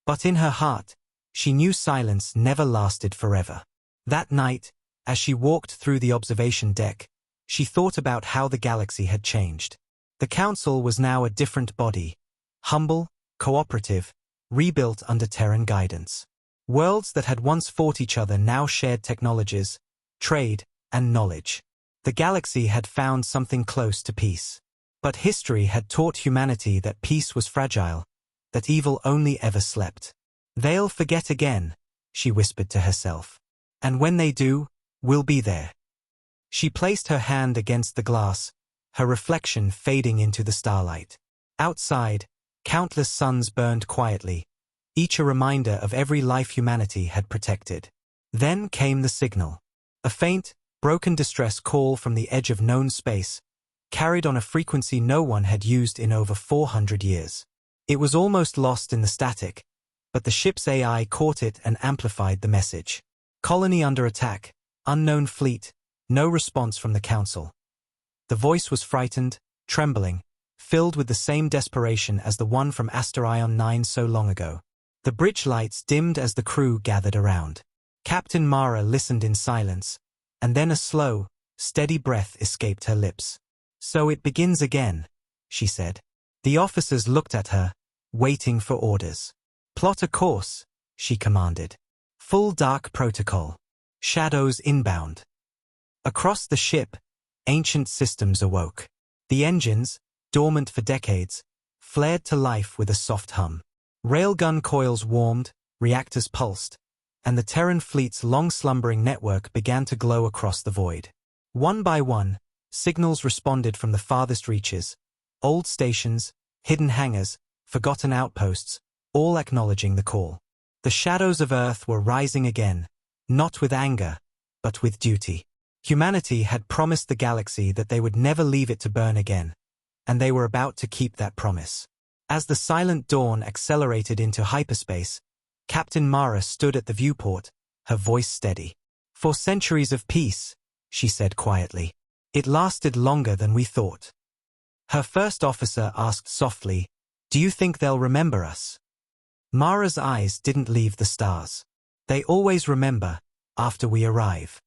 But in her heart, she knew silence never lasted forever. That night, as she walked through the observation deck, she thought about how the galaxy had changed. The Council was now a different body, humble, cooperative, rebuilt under Terran guidance. Worlds that had once fought each other now shared technologies, trade, and knowledge. The galaxy had found something close to peace. But history had taught humanity that peace was fragile, that evil only ever slept. "They'll forget again," she whispered to herself. "And when they do, we'll be there." She placed her hand against the glass, her reflection fading into the starlight. Outside, countless suns burned quietly, each a reminder of every life humanity had protected. Then came the signal. A faint, broken distress call from the edge of known space, carried on a frequency no one had used in over 400 years. It was almost lost in the static, but the ship's AI caught it and amplified the message. "Colony under attack, unknown fleet, no response from the Council." The voice was frightened, trembling, filled with the same desperation as the one from Asterion 9 so long ago. The bridge lights dimmed as the crew gathered around. Captain Mara listened in silence, and then a slow, steady breath escaped her lips. "So it begins again," she said. The officers looked at her, waiting for orders. "Plot a course," she commanded. "Full dark protocol. Shadows inbound." Across the ship, ancient systems awoke. The engines, dormant for decades, flared to life with a soft hum. Railgun coils warmed, reactors pulsed, and the Terran fleet's long-slumbering network began to glow across the void. One by one, signals responded from the farthest reaches, old stations, hidden hangars, forgotten outposts, all acknowledging the call. The shadows of Earth were rising again, not with anger, but with duty. Humanity had promised the galaxy that they would never leave it to burn again, and they were about to keep that promise. As the silent dawn accelerated into hyperspace, Captain Mara stood at the viewport, her voice steady. "For centuries of peace," she said quietly. "It lasted longer than we thought." Her first officer asked softly, "Do you think they'll remember us?" Mara's eyes didn't leave the stars. "They always remember, after we arrive."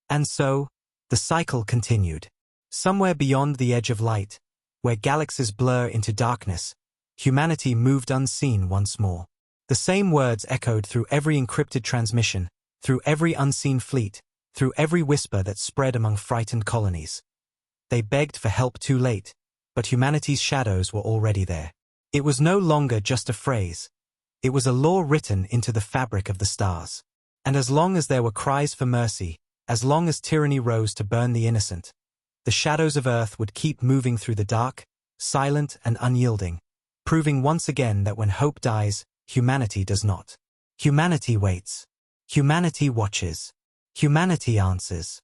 And so, the cycle continued. Somewhere beyond the edge of light, where galaxies blur into darkness, humanity moved unseen once more. The same words echoed through every encrypted transmission, through every unseen fleet, through every whisper that spread among frightened colonies. They begged for help too late, but humanity's shadows were already there. It was no longer just a phrase. It was a law written into the fabric of the stars. And as long as there were cries for mercy, as long as tyranny rose to burn the innocent, the shadows of Earth would keep moving through the dark, silent and unyielding, proving once again that when hope dies, humanity does not. Humanity waits. Humanity watches. Humanity answers.